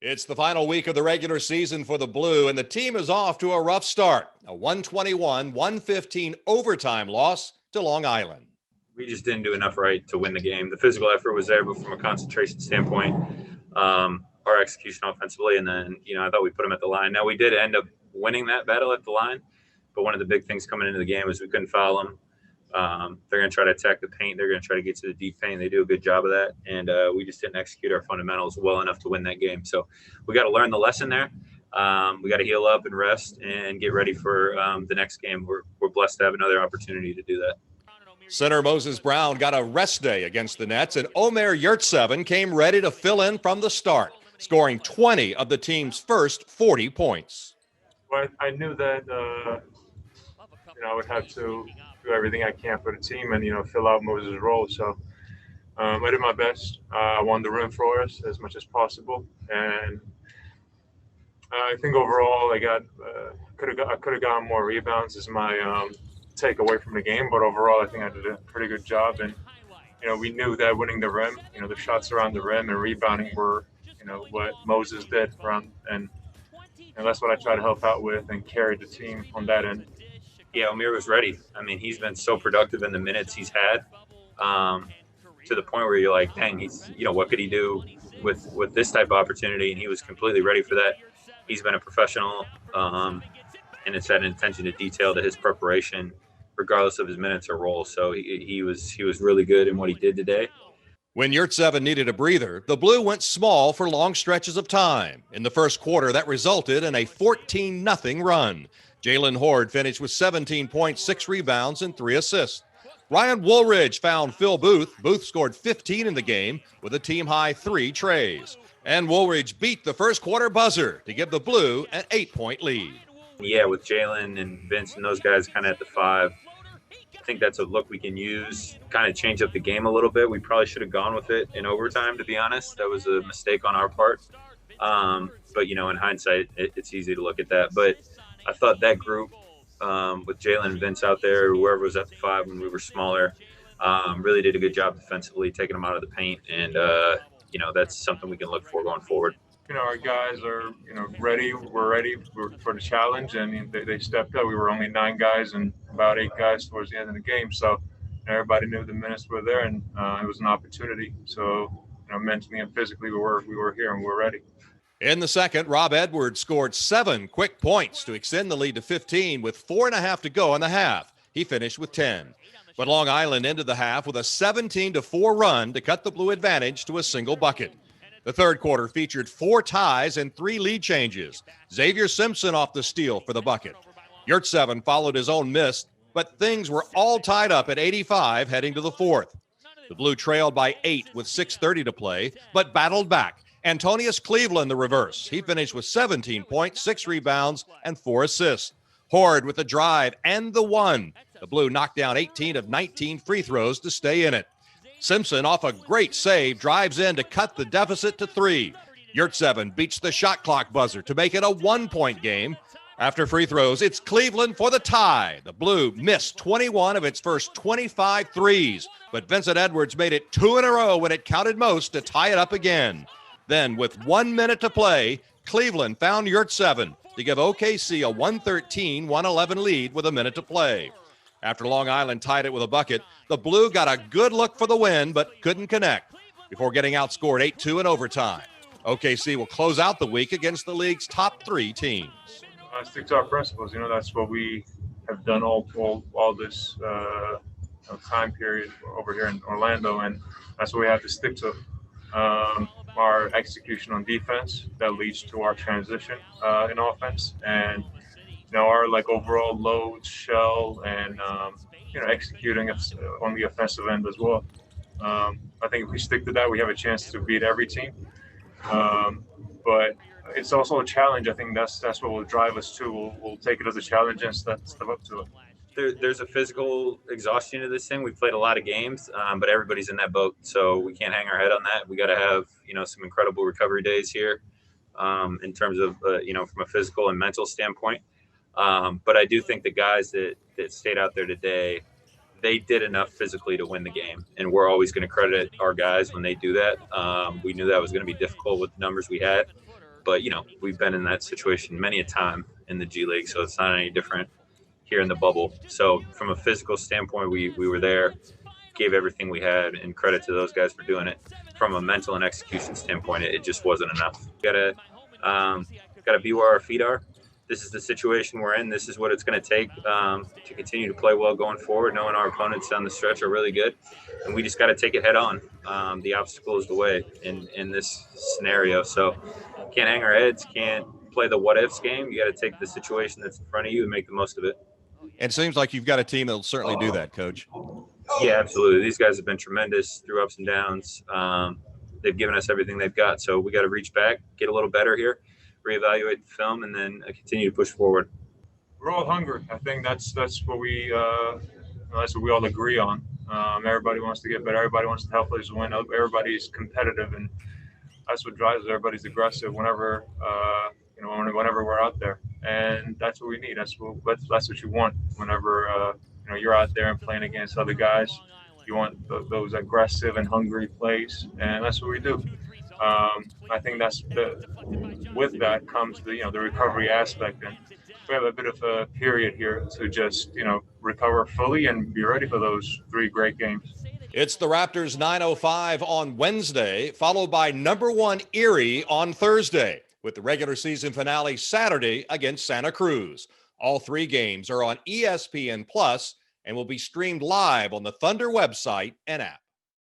It's the final week of the regular season for the Blue, and the team is off to a rough start. A 121-115 overtime loss to Long Island. We just didn't do enough right to win the game. The physical effort was there, but from a concentration standpoint, our execution offensively, and then, I thought we put them at the line. Now, we did end up winning that battle at the line, but one of the big things coming into the game is we couldn't foul them. They're going to try to attack the paint. They're going to try to get to the deep paint. They do a good job of that, and we just didn't execute our fundamentals well enough to win that game. So we got to learn the lesson there. We got to heal up and rest and get ready for the next game. We're blessed to have another opportunity to do that. Center Moses Brown got a rest day against the Nets, and Omer Yurtseven came ready to fill in from the start, scoring 20 of the team's first 40 points. Well, I knew that I would have to do everything I can for the team and fill out Moses' role. So I did my best. I won the rim for us as much as possible, and I think overall I could have gotten more rebounds as my take away from the game, but overall I think I did a pretty good job. And we knew that winning the rim, the shots around the rim and rebounding were what Moses did around, and that's what I tried to help out with and carry the team on that end. Yeah, Omer was ready. I mean, he's been so productive in the minutes he's had, to the point where you're like, dang, he's what could he do with this type of opportunity? And he was completely ready for that. He's been a professional, and it's had an attention to detail to his preparation, regardless of his minutes or role. So he was really good in what he did today. When Yurtseven needed a breather, the Blue went small for long stretches of time. In the first quarter, that resulted in a 14-0 run. Jalen Horde finished with 17 points, 6 rebounds, and 3 assists. Ryan Woolridge found Phil Booth. Booth scored 15 in the game with a team-high 3 trays. And Woolridge beat the first quarter buzzer to give the Blue an 8-point lead. Yeah, with Jalen and Vince and those guys kind of at the 5, I think that's a look we can use, kind of change up the game a little bit. We probably should have gone with it in overtime, to be honest. That was a mistake on our part. But, in hindsight, it's easy to look at that. But I thought that group with Jalen and Vince out there, whoever was at the 5 when we were smaller, really did a good job defensively, taking them out of the paint. And, that's something we can look for going forward. Our guys are, ready. We're ready for the challenge, and they stepped up. We were only 9 guys and about 8 guys towards the end of the game. So everybody knew the minutes were there, and it was an opportunity. So, mentally and physically, we were here and we were ready. In the second, Rob Edwards scored 7 quick points to extend the lead to 15 with 4.5 to go in the half. He finished with 10. But Long Island ended the half with a 17-4 run to cut the Blue advantage to a single bucket. The third quarter featured 4 ties and 3 lead changes. Xavier Simpson off the steal for the bucket. Yurtseven followed his own miss, but things were all tied up at 85 heading to the fourth. The Blue trailed by 8 with 6:30 to play, but battled back. Antonius Cleveland the reverse. He finished with 17 points, 6 rebounds, and 4 assists. Horde with the drive and the 1. The Blue knocked down 18 of 19 free throws to stay in it. Simpson, off a great save, drives in to cut the deficit to 3. Yurtseven beats the shot clock buzzer to make it a 1-point game. After free throws, it's Cleveland for the tie. The Blue missed 21 of its first 25 threes, but Vincent Edwards made it 2 in a row when it counted most to tie it up again. Then, with 1 minute to play, Cleveland found Yurtseven to give OKC a 113-111 lead with a minute to play. After Long Island tied it with a bucket, the Blue got a good look for the win, but couldn't connect before getting outscored 8-2 in overtime. OKC will close out the week against the league's top 3 teams. Stick to our principles. That's what we have done all this time period over here in Orlando, and that's what we have to stick to. Our execution on defense that leads to our transition in offense, and our overall load, shell, and executing on the offensive end as well. I think if we stick to that, we have a chance to beat every team. But it's also a challenge. I think that's what will drive us too. We'll take it as a challenge and step up to it. There's a physical exhaustion to this thing. We've played a lot of games, but everybody's in that boat, so we can't hang our head on that. We got to have some incredible recovery days here, in terms of from a physical and mental standpoint. But I do think the guys that stayed out there today, they did enough physically to win the game, and we're always going to credit our guys when they do that. We knew that was going to be difficult with the numbers we had, But, we've been in that situation many a time in the G League, so it's not any different here in the bubble. So from a physical standpoint, we were there, gave everything we had, and credit to those guys for doing it. From a mental and execution standpoint, it just wasn't enough. Gotta be where our feet are. This is the situation we're in. This is what it's going to take to continue to play well going forward, knowing our opponents down the stretch are really good. And we just got to take it head on. The obstacle is the way in this scenario. So can't hang our heads, can't play the what-ifs game. You got to take the situation that's in front of you and make the most of it. And it seems like you've got a team that will certainly do that, Coach. Yeah, absolutely. These guys have been tremendous through ups and downs. They've given us everything they've got. So we got to reach back, get a little better here, reevaluate the film, and then continue to push forward. We're all hungry. I think that's what we all agree on. Everybody wants to get better. Everybody wants to help us win. Everybody's competitive, and that's what drives us. Everybody's aggressive whenever we're out there, and that's what we need. That's what you want whenever you're out there and playing against other guys. You want those aggressive and hungry plays, and that's what we do. I think with that comes the recovery aspect, and we have a bit of a period here to just recover fully and be ready for those 3 great games. It's the Raptors 9:05 on Wednesday, followed by #1 Erie on Thursday, with the regular season finale Saturday against Santa Cruz. All 3 games are on ESPN Plus and will be streamed live on the Thunder website and app.